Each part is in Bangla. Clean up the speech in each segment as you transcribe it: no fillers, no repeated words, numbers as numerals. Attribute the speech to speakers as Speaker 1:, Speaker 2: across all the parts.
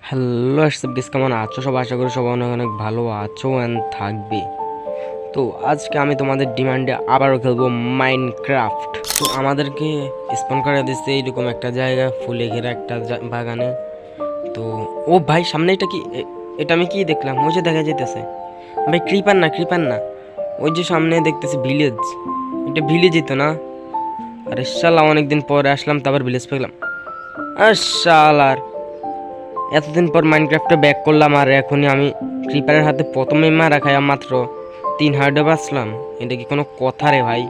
Speaker 1: হ্যালো এসএফডিস, কেমন আছো সব? আশা করি সবাই অনেক অনেক ভালো আছো অ্যান্ড থাকবে। তো আজকে আমি তোমাদের ডিমান্ডে আবারও খেলবো মাইনক্রাফট। তো আমাদেরকে স্পন করে দিচ্ছে এইরকম একটা জায়গা, ফুলে ঘেরা একটা বাগানে। তো ও ভাই, সামনে এটা কি? এটা আমি কি দেখলাম? ওই যে দেখা যেতেছে ভাই, ক্রিপার না ক্রিপার না, ওই যে সামনে দেখতেছি ভিলেজ। এটা ভিলেজই তো না? আরে শালা, অনেকদিন পরে আসলাম, তারপর ভিলেজ পেলাম। আর শালার, এতদিন পর মাইনক্রাফটে ব্যাক করলাম, আর এখনই আমি ক্রিপারের হাতে প্রথমে মারা খাই, মাত্র 3 হার্ডে বাঁচলাম। এটা কি কোনো কথা রে ভাই?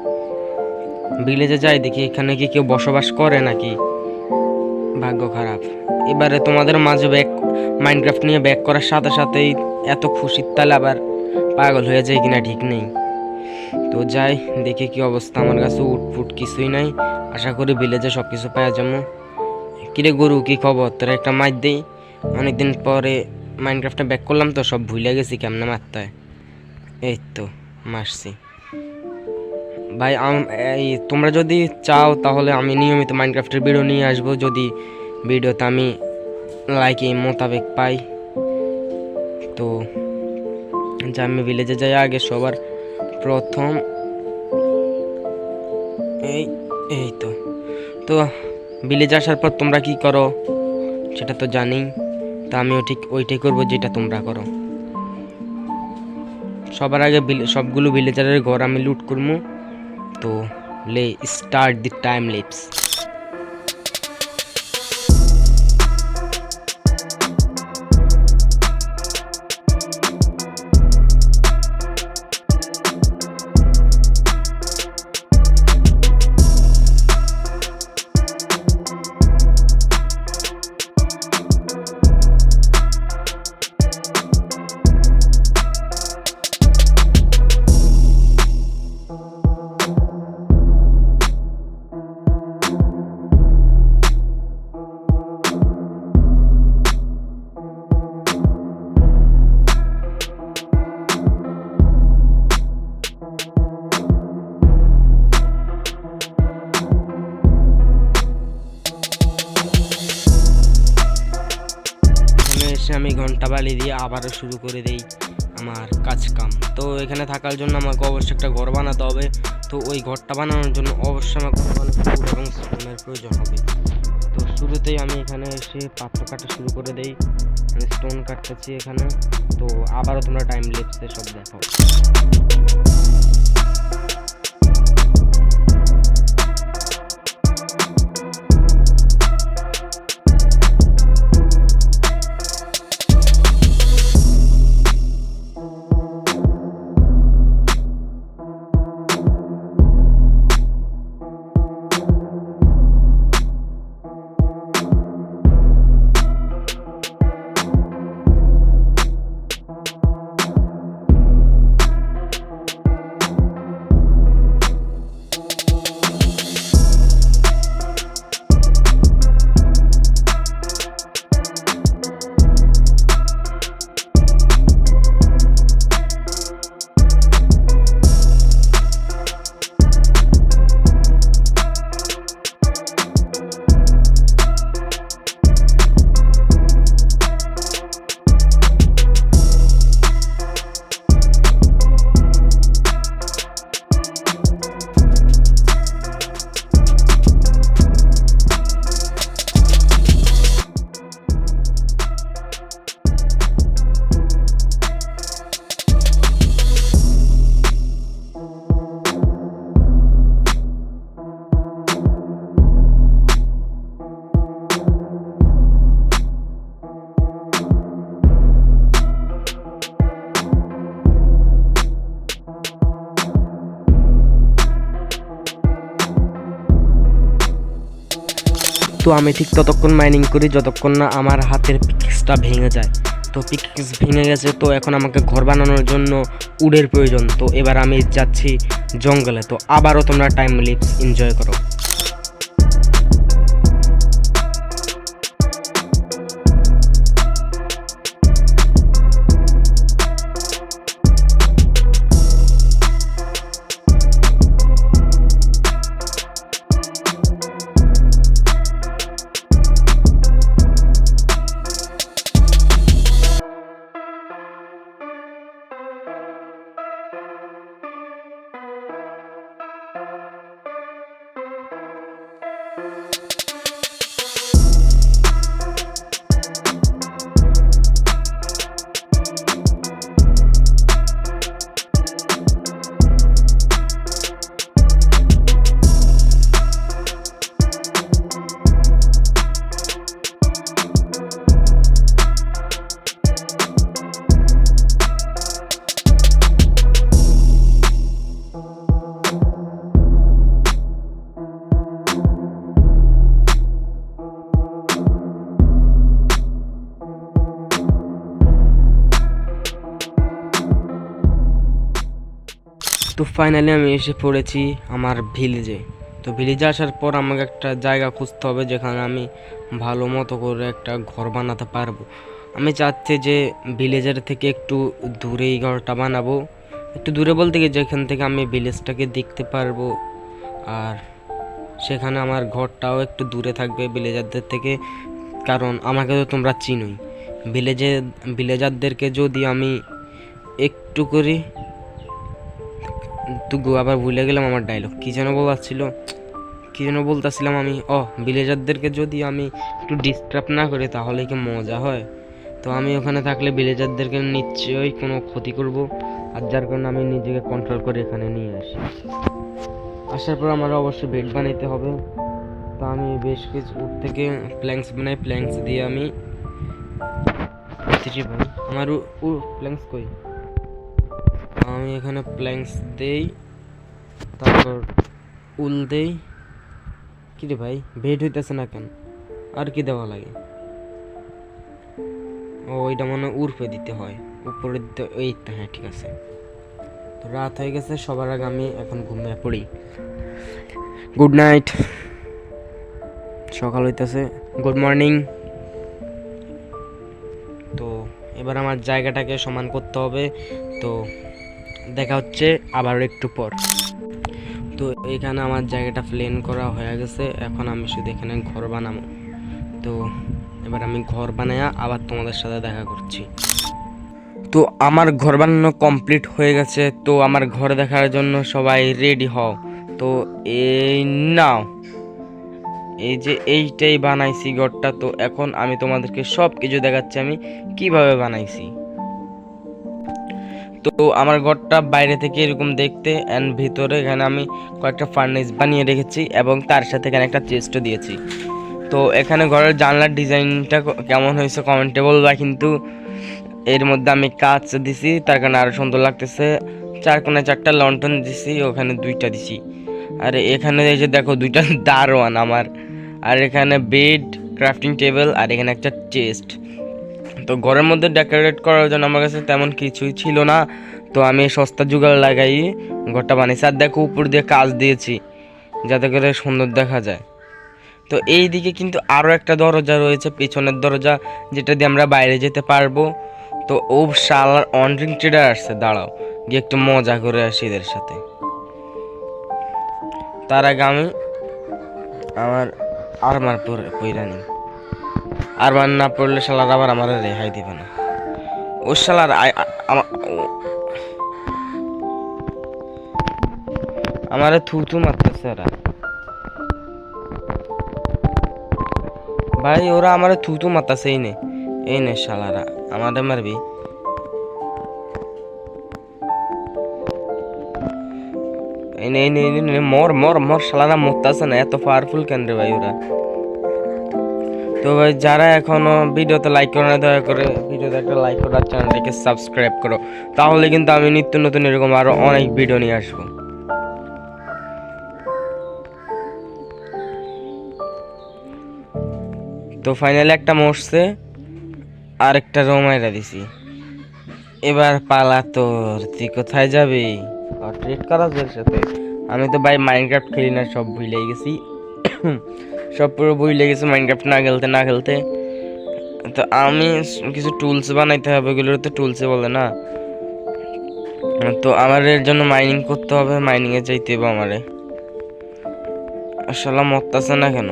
Speaker 1: ভিলেজে যাই দেখি এখানে কি কেউ বসবাস করে নাকি। ভাগ্য খারাপ। এবারে তোমাদের মাঝে ব্যাক, মাইনক্রাফট নিয়ে ব্যাক করার সাথে সাথেই এত খুশির তালে আবার পাগল হয়ে যায় কিনা ঠিক নেই। তো যাই দেখি কি অবস্থা। আমার কাছে উটফুট কিছুই নাই, আশা করি ভিলেজে সব কিছু পাওয়া যাবো। কিরে গরু, কি খবর? তোরা একটা মাইর দেই। অনেকদিন পরে মাইনক্রাফটে ব্যাক করলাম তো সব ভুলে গেছি কেমনে মারতে হয়। এই তো মারছি ভাই। এই তোমরা যদি চাও তাহলে আমি নিয়মিত মাইনক্রাফটের ভিডিও নিয়ে আসবো, যদি ভিডিওতে আমি লাইক এই মোতাবেক পাই। তো যা, আমি ভিলেজে যাই আগে সবার প্রথম। এই এই তো তো ভিলেজে আসার পর তোমরা কি করো সেটা তো জানি। তা আমিও ঠিক ওইটাই করবো যেটা তোমরা করো। সবার আগে সবগুলো ভিলেজারের ঘর আমি লুট করবো। তো লে স্টার্ট দি টাইম ল্যাপস। এসে আমি ঘন্টা বালি দিয়ে আবারও শুরু করে দেই আমার কাজ কাম। তো এখানে থাকার জন্য আমাকে অবশ্যই একটা ঘর বানাতে হবে। তো ওই ঘরটা বানানোর জন্য অবশ্যই আমাকে অনেক ফুড এবং স্টোনের প্রয়োজন হবে। তো শুরুতেই আমি এখানে এসে পাথর কাটা শুরু করে দেই। আমি স্টোন কাটতেছি এখানে। তো আবারও তোমরা টাইম ল্যাপসে সব দেখো। তো আমি ঠিক ততক্ষণ মাইনিং করি যতক্ষণ না আমার হাতের পিকেক্সটা ভেঙে যায়। তো পিকেক্স ভেঙে গেছে, তো এখন আমাকে ঘর বানানোর জন্য উডের প্রয়োজন। তো এবার আমি যাচ্ছি জঙ্গলে। তো আবারও তোমরা টাইম ল্যাপস এনজয় করো। তো ফাইনালি আমি এসে পড়েছি আমার ভিলেজে। তো ভিলেজে আসার পর আমাকে একটা জায়গা খুঁজতে হবে যেখানে আমি ভালো মতো করে একটা ঘর বানাতে পারবো। আমি চাচ্ছি যে ভিলেজের থেকে একটু দূরে এই ঘরটা বানাবো, একটু দূরে বলতে গিয়ে যেখান থেকে আমি ভিলেজটাকে দেখতে পারবো, আর সেখানে আমার ঘরটাও একটু দূরে থাকবে ভিলেজারদের থেকে, কারণ আমাকে তো তোমরা চিনোই। ভিলেজারদেরকে যদি আমি একটু করে আবার ভুলে গেলাম আমার ডায়লগ, কী যেন বলতেছিলাম আমি। ভিলেজারদেরকে যদি আমি একটু ডিস্টার্ব না করি তাহলে কি মজা হয়? তো আমি ওখানে থাকলে ভিলেজারদেরকে নিশ্চয়ই কোনো ক্ষতি করব, আর যার কারণে আমি নিজেকে কন্ট্রোল করে এখানে নিয়ে আসি। আসার পর আমার অবশ্যই বেড বানাইতে হবে। তো আমি বেশ কিছু উড থেকে প্ল্যাঙ্কস বানাই, প্ল্যাঙ্কস দিয়ে আমি আমার প্ল্যাঙ্কস কই, আমি এখানে প্ল্যাঙ্কস দেই, তারপর উল দেই। কি রে ভাই, বেড হইতেছে না কেন? আর কি দেওয়া লাগে? ওইটা মনে উর্ফে দিতে হয়, উপরে দিতে। এই তো, হ্যাঁ ঠিক আছে। তো রাত হয়ে গেছে, সবার আগে আমি এখন ঘুমিয়ে পড়ি। Good night. সকাল হইতেছে, গুড মর্নিং। তো এবার আমার জায়গাটাকে সমান করতে হবে। তো দেখা হচ্ছে আবার একটু পর। তো এখানে আমার জায়গাটা প্লেন করা হয়ে গেছে, এখন আমি শুধু এখানে ঘর বানাবো। তো এবার আমি ঘর বানায়া আবার তোমাদের সাথে দেখা করছি। তো আমার ঘর বানানো কমপ্লিট হয়ে গেছে। তো আমার ঘর দেখার জন্য সবাই রেডি হও। তো এই নাও, এই যে এইটাই বানাইছি ঘরটা। তো এখন আমি তোমাদেরকে সব কিছু দেখাচ্ছি আমি কিভাবে বানাইছি। তো আমার ঘরটা বাইরে থেকে এরকম দেখতে, অ্যান্ড ভিতরে এখানে আমি কয়েকটা ফার্নেস বানিয়ে রেখেছি এবং তার সাথে এখানে একটা চেস্টও দিয়েছি। তো এখানে ঘরের জানলার ডিজাইনটা কেমন হয়েছে কমেন্টে বলবা, কিন্তু এর মধ্যে আমি কাঁচ দিছি, তার কারণে আরও সুন্দর লাগতেছে। চার কোণায় 4টা লন্ঠন দিছি, ওখানে 2টা দিছি। আর এখানে এই যে দেখো 2টা দারোয়ান আমার, আর এখানে বেড, ক্রাফটিং টেবিল, আর এখানে একটা চেস্ট। তো ঘরের মধ্যে ডেকোরেট করার জন্য আমার কাছে তেমন কিছুই ছিল না, তো আমি সস্তা জোগাড় লাগাই ঘরটা বানিয়েছি। আর দেখো উপর দিয়ে কাজ দিয়েছি যাতে করে সুন্দর দেখা যায়। তো এই দিকে কিন্তু আরও একটা দরজা রয়েছে, পিছনের দরজা, যেটা দিয়ে আমরা বাইরে যেতে পারবো। তো ও শালার অনড্রিং ট্রেডার আসছে, দাঁড়াও গিয়ে একটু মজা করে আসি এদের সাথে। তার আগে আমি আমার আরমার পইরা নিই। আরমার না পড়লে শালার আবার আমার রেহাই দিবে না। ও শালার আমারে থুতু মারতেছে এরা ভাই, ওরা আমারে থুতু মারতেছে। এই নে শালারা, আমাদের মারবি। মর মর মর, শালারা মরতেছে না, এত পাওয়ারফুল কেন রে ভাই ওরা। তো ভাই যারা এখনো ভিডিওতে লাইক করো না, দয়া করে ভিডিওতে একটা লাইক করো আর চ্যানেলটাকে সাবস্ক্রাইব করো, তাহলে কিন্তু আমি নিত্য নতুন এরকম আরো অনেক ভিডিও নিয়ে আসবো। তো ফাইনালি একটা মরছে, আর একটা রোমাইরা দিছি। এবার পালা তোর, তুই কোথায় যাবি? ট্রেড করার সাথে আমি তো ভাই মাইনক্রাফট খেলি না, সব ভুলে গেছি। সব পুরো ভুলে গেছি মাইনক্রাফট না খেলতে। তো আমি কিছু টুলস বানাইতে হবে, এগুলোর তো টুলসে বলে না। তো আমার এর জন্য মাইনিং করতে হবে, মাইনিংয়ে যাইতে হবে আমারে। আসলে মরতাছে না কেন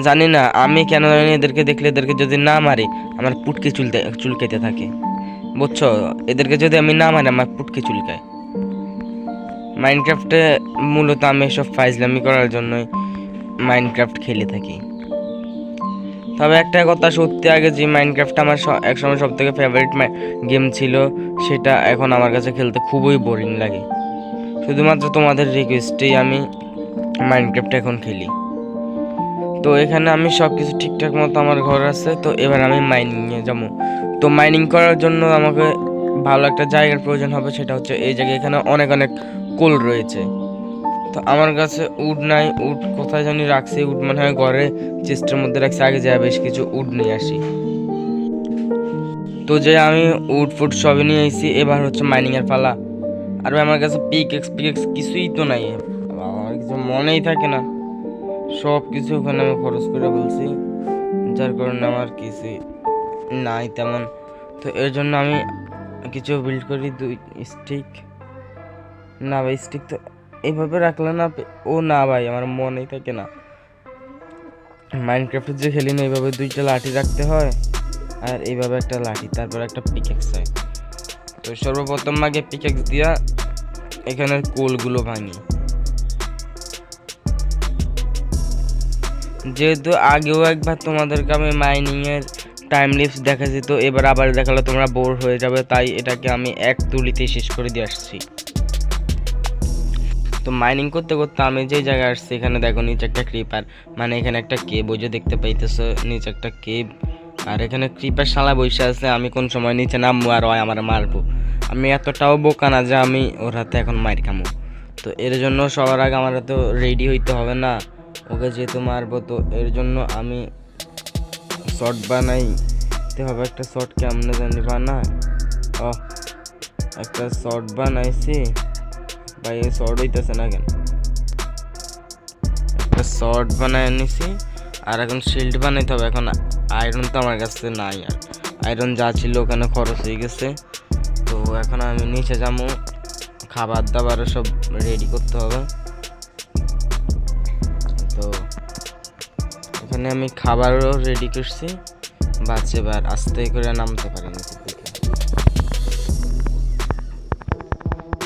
Speaker 1: জানি না, আমি কেন জানি এদেরকে দেখলে, এদেরকে যদি না মারি আমার পুটকে চুলকাইতে থাকে, বুঝছো? এদেরকে যদি আমি না মারি আমার পুটকে চুলকায়। মাইনক্রাফটে মূলত আমি এসব ফাইজলামি করার জন্যই মাইনক্রাফট খেলে থাকি। তবে একটা কথা সত্যি, আগে যে মাইনক্রাফট আমার একসময় সব থেকে ফেভারিট গেম ছিল, সেটা এখন আমার কাছে খেলতে খুবই বোরিং লাগে। শুধুমাত্র তোমাদের রিকোয়েস্টেই আমি মাইনক্রাফট এখন খেলি। তো এখানে আমি সব কিছু ঠিকঠাক মতো আমার ঘর আছে। তো এবার আমি মাইনিংয়ে যাবো। তো মাইনিং করার জন্য আমাকে ভালো একটা জায়গার প্রয়োজন হবে, সেটা হচ্ছে এই জায়গায়। এখানে অনেক কোল রয়েছে। তো আমার কাছে উড নাই, উড কোথায় জানি রাখছি, উড মনে হয় ঘরে চেস্টের মধ্যে রাখছি। আগে যায় বেশ কিছু উড নিয়ে আসি। তো যে আমি উড ফুড সবই নিয়ে এসেছি, এবার হচ্ছে মাইনিংয়ের পালা। আর ভাই আমার কাছে পিকেক্স কিছুই তো নাই, আমার কিছু মনেই থাকে না, সব কিছু ওখানে আমি খরচ করে বলছি, যার কারণে আমার কিছু নাই তেমন। তো এর জন্য আমি কিছু বিল্ড করি, 2 স্টিক। না ভাই স্টিক তো এইভাবে রাখলে না, ও না ভাই আমার মনেই থাকে না। মাইনক্রাফটে যে খেলি না এইভাবে 2টা লাঠি রাখতে হয়, আর এইভাবে একটা লাঠি, তারপর একটা পিকেক্স হয়। তো সর্বপ্রথম আগে পিকেক্স দিয়া এখানের কোলগুলো ভাঙি। যেহেতু আগেও একবার তোমাদেরকে আমি মাইনিংয়ের টাইম লিপস দেখাচ্ছি, তো এবার আবার দেখালে তোমরা বোর হয়ে যাবে, তাই এটাকে আমি এক তুলিতেই শেষ করে দিয়ে আসছি। তো মাইনিং করতে করতে আমি যে জায়গায় আসছি এখানে দেখো নিচে একটা ক্রিপার, মানে এখানে একটা কেব, ওই যে দেখতে পাইতেছো নিচে একটা কেব, আর এখানে ক্রিপার শালা বসে আছে। আমি কোন সময় নিচে নামবো আর ওই আমার মারবো, আমি এতটাও বোকা না যে আমি ওর হাতে এখন মার খামো। তো এর জন্য সবার আগে আমার তো রেডি হইতে হবে না, ওকে যেহেতু মারবো, তো এর জন্য আমি শর্ট বানাইতে হবে। একটা শর্ট কেমনে জানি বানা, ও একটা শর্ট বানাইছি ভাই, শর্ট হইতেছে না কেন, একটা শর্ট বানাই নিছি। আর এখন শিল্ড বানাইতে হবে। এখন আয়রন তো আমার কাছে নাই, আর আয়রন যা ছিল ওখানে খরচ হয়ে গেছে। তো এখন আমি নিচে যাবো, খাবার দাবার সব রেডি করতে হবে। তো এখানে আমি খাবারও রেডি করছি, বাস এবার আস্তে করে নামতে পারি নিচের দিকে।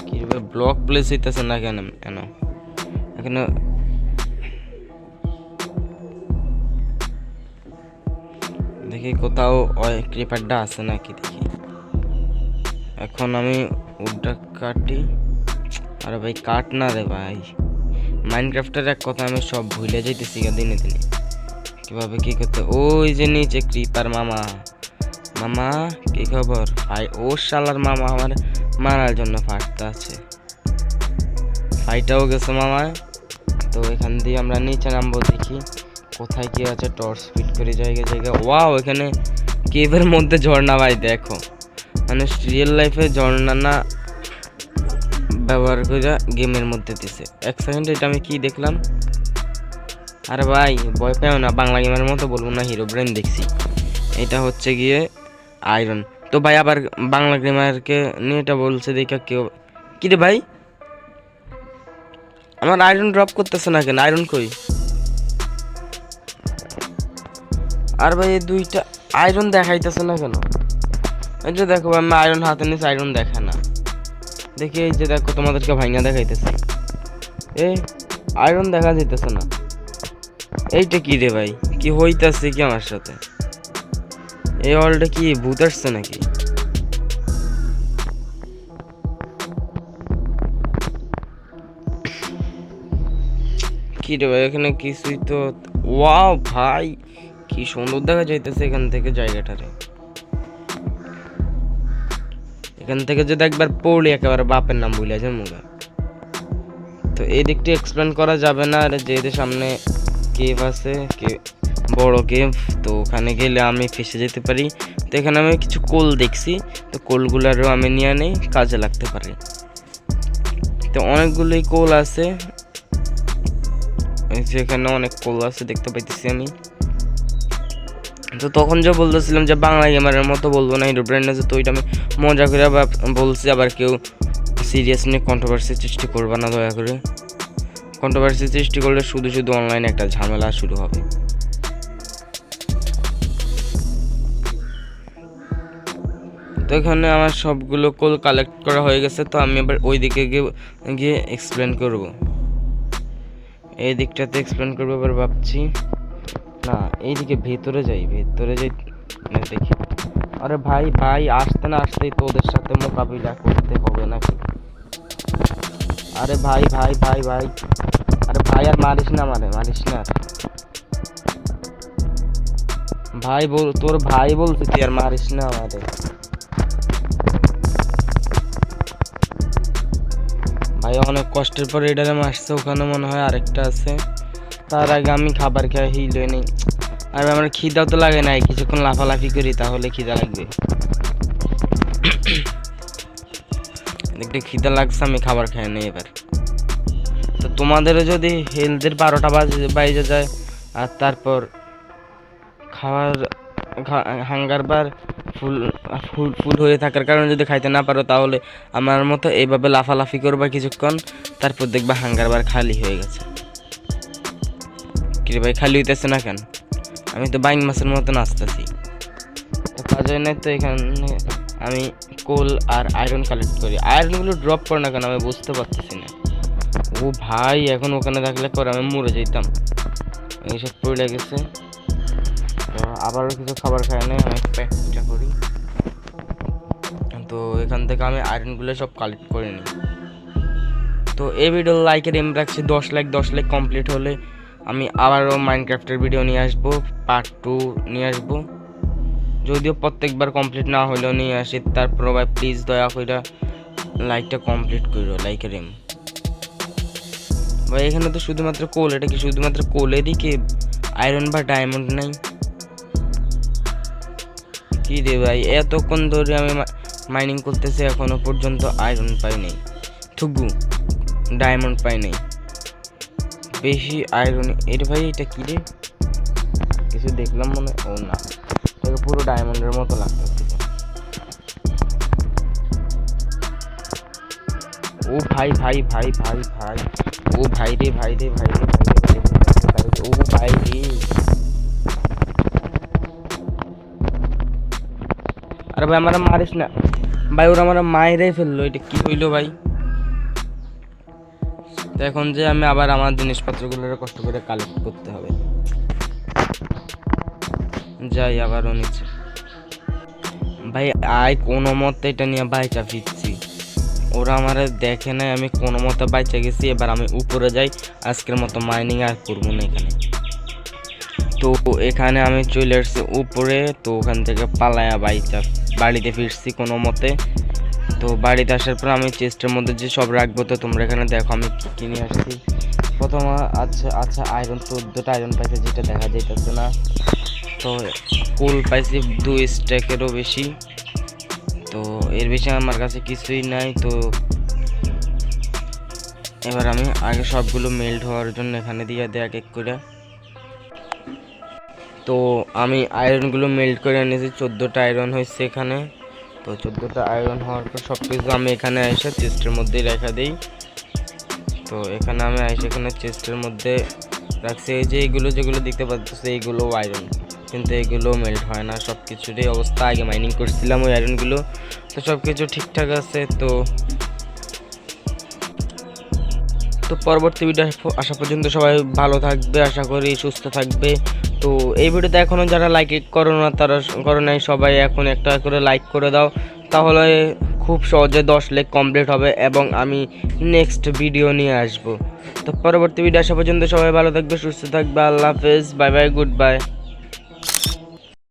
Speaker 1: কিভাবে ব্লক প্লেস হইতেছে না কেন এখানে দেখি কোথাও ওই ক্রিপারটা আছে নাকি দেখি। এখন আমি উডটা কাটি, আরে ভাই কাট না রে ভাই, মাইনক্রাফটের এক কথা আমি সব ভুলে যাইতেছি দিনে দিনে, কিভাবে কি করতে। ওই যে নিচে ক্রিপার মামা, মামা কি খবর ভাই? ও শালার মামা আমার মারার জন্য ফাটতে আছে, ফাইটাও গেছে মামা। তো এখান দিয়ে আমরা নিচে নামবো, দেখি কোথায় কি আছে, টর্চ ফিট করে জায়গায় ওয়াও এখানে কেভের মধ্যে ঝর্ণা ভাই দেখো, মানে রিয়েল লাইফে ঝর্ণা না ব্যবহার করে গেমের মধ্যে দিছে। 1 সেকেন্ড, এটা আমি কি দেখলাম? আরে ভাই ভয় পেও না, বাংলা গেমের মতো বলবো না, হিরো ব্রেন দেখছি। এটা হচ্ছে গিয়ে আয়রন। তো ভাই আবার বাংলা গেমারকে নিয়ে এটা বলছে দেখা কেউ, কি রে ভাই আমার আয়রন ড্রপ করতেছে না কেন? আয়রন কই? আর ভাই এই 2টা আয়রন দেখাইতেছে না কেন? এই যে দেখো আমি আয়রন হাতে নিয়েছি, আয়রন দেখা না, দেখি এই যে দেখো তোমাদেরকে ভাঙা দেখাইতেছে, এই আয়রন দেখা যাইতেছে না। এইটা কি রে ভাই, কি হইতাছে কি আমার সাথে? এই ওয়ার্ল্ডে কি ভূত আসছে নাকি? কি রে ভাই এখানে কিছুই তো, ওয়াও ভাই কি সুন্দর দেখা যাইতেছে এখান থেকে জায়গাটারে। এখান থেকে যদি একবার পড়লি একেবারে বাপের নাম ভুলে যায় মুগা। তো এই দিকটা এক্সপ্লেন করা যাবে না, আর যেহেতু সামনে কেভ আছে, বড় কেভ, তো ওখানে গেলে আমি ফেসে যেতে পারি। তো এখানে আমি কিছু কোল দেখছি, তো কোলগুলারও আমি নিয়ে নেই, কাজে লাগতে পারি। তো অনেকগুলোই কোল আছে, এখানে অনেক কোল আছে দেখতে পাইতেছি আমি। তো তখন যে বলতেছিলাম যে বাংলা গেমারের মতো বলবো না, হিরো ব্রেন আছে, তো ওইটা আমি মজা করে বলছি। আবার কেউ সিরিয়াস নিয়ে কন্ট্রোভার্সি সৃষ্টি করবে না দয়া করে, কন্ট্রোভার্সি সৃষ্টি করলে শুধু শুধু অনলাইনে একটা ঝামেলা শুরু হবে। তো এখানে আমার সবগুলো কোল কালেক্ট করা হয়ে গেছে। তো আমি এবার ওই দিকে গিয়ে এক্সপ্লেন করব, এই দিকটাতে এক্সপ্লেন করবো এবার ভাবছি। না এইদিকে ভেতরে যাই দেখি। আরে ভাই ভাই আসতে না আসতেই তো ওদের সাথে মোকাবিলা করতে হবে নাকি? আরে ভাই ভাই ভাই ভাই, আরে ভাই আর মারিস না, মারিস না ভাই, তোর ভাই বলছি তুই আর মারিস না আমাদের ভাই। অনেক কষ্টের পর এটারে মারছে, ওখানে মনে হয় আরেকটা আছে। তার আগে আমি খাবার খেয়ে হিল হয়ে নেই, আর আমার খিদাও তো লাগে নাই, কিছুক্ষণ লাফালাফি করি তাহলে খিদা লাগবে। একটু খিদে লাগছে, আমি খাবার খাই না এবার। তো তোমাদেরও যদি হেলথের 12টা বাজে যায় আর তারপর খাওয়ার হাঙ্গার বার ফুল ফুল ফুল হয়ে থাকার কারণে যদি খাইতে না পারো, তাহলে আমার মতো এইভাবে লাফালাফি করবা কিছুক্ষণ, তারপর দেখবা হাঙ্গার বার খালি হয়ে গেছে। কিরে ভাই, খালি হইতেছে না কেন? আমি তো বাইং মাছের মতো নাচতেছি। তো কাজে নাই, তো এখানে আমি কোল আর আয়রন কালেক্ট করি। আয়রনগুলো ড্রপ করে না কেন আমি বুঝতে পারতেছি না। ও ভাই, এখন ওখানে থাকলে পরে আমি মরে যেতাম। এইসব পড়ে গেছে। তো আবারও কিছু খাবার খাই না, আমি প্যাকটা করি। তো এখান থেকে আমি আয়রনগুলো সব কালেক্ট করে নিই। তো এই ভিডিও লাইকের এম রাখছি 10 লাইক কমপ্লিট হলে আমি আবারও মাইনক্রাফটের ভিডিও নিয়ে আসবো, পার্ট 2 নিয়ে আসবো। যদিও প্রত্যেকবার কমপ্লিট না হলেও নিয়ে আসি, তারপর ভাই প্লিজ দয়া করে লাইকটা কমপ্লিট করো, লাইকের এম। ভাই এখানে তো শুধুমাত্র কোল, এটা কি শুধুমাত্র কোলেরই কি আয়রন বা ডায়মন্ড নাই? কি রে ভাই, এতক্ষণ ধরে আমি মাইনিং করতেছি, এখনো পর্যন্ত আয়রন পাই নাই, থুগু ডায়মন্ড পাই নাই, বেশি আয়রন। এর ভাই এটা কি রে, কিছু দেখলাম মনে, ও না, এটাকে পুরো ডায়মন্ডের মতো লাগতেছে। ও ভাই ভাই ভাই ভাই ভাই, ও ভাই রে ভাই রে ভাই রে ভাই রে ভাই রে, ও ভাই রে। আরে ভাই আমার মারিস না ভাই, ওরা আমার মায়েরাই ফেললো, এটা কি হইলো ভাই? তো এখন যে আমি আবার আমার জিনিসপত্রগুলো কষ্ট করে কালেক্ট করতে হবে। যাই আবারও নিচে। ভাই আয় কোনো মতে এটা নিয়ে বাইচা ফিরছি, ওরা আমার দেখে নাই, আমি কোনো মতে বাইচা গেছি। এবার আমি উপরে যাই, আজকের মতো মাইনিং আর করবো না এখানে। তো এখানে আমি চলে আসছি উপরে, তো ওখান থেকে পালায়া বাড়িতে ফিরছি কোনো মতে। তো বাড়িতে আসার পর আমি চেস্টের মধ্যে যে সব রাখবো, তো তোমরা এখানে দেখো আমি কি কিনে আসছি। প্রথম আচ্ছা আয়রন, 14টা আয়রন পাইছে, যেটা দেখা যাইতেছে না। তো কোল পাইছি 2 স্ট্যাকেরও বেশি। তো এর বেশি আমার কাছে কিছুই নাই। তো এবার আমি আগে সবগুলো মেল্ট হওয়ার জন্য এখানে দিয়ে দেয় এক এক করে। তো আমি আয়রনগুলো মেল্ট করে এনেছি, 14টা আয়রন হয়েছে এখানে। তো 14টা আয়রন হওয়ার পর সব কিছু আমি এখানে এসে চেস্টের মধ্যেই রেখে দিই। তো এখানে আমি এসে এখানে চেস্টের মধ্যে রাখছি। এই যে এইগুলো যেগুলো দেখতে পাচ্ছি, এইগুলো আয়রন, কিন্তু এগুলো মেল্ট হয় না। সব কিছুরই অবস্থা, আগে মাইনিং করছিলাম ওই আয়রনগুলো, তো সব কিছু ঠিকঠাক আছে। তো পরবর্তী ভিডিও আসা পর্যন্ত সবাই ভালো থাকবে, আশা করি সুস্থ থাকবে। তো এই ভিডিওতে এখনও যারা লাইক করো না, তারা করো নাই, সবাই এখন একটা করে লাইক করে দাও, তাহলে খুব সহজে 10 লাইক কমপ্লিট হবে এবং আমি নেক্সট ভিডিও নিয়ে আসব। তো পরবর্তী ভিডিও আসা পর্যন্ত সবাই ভালো থাকবে, সুস্থ থাকবে। আল্লাহ হাফেজ, বাই বাই, গুড বাই।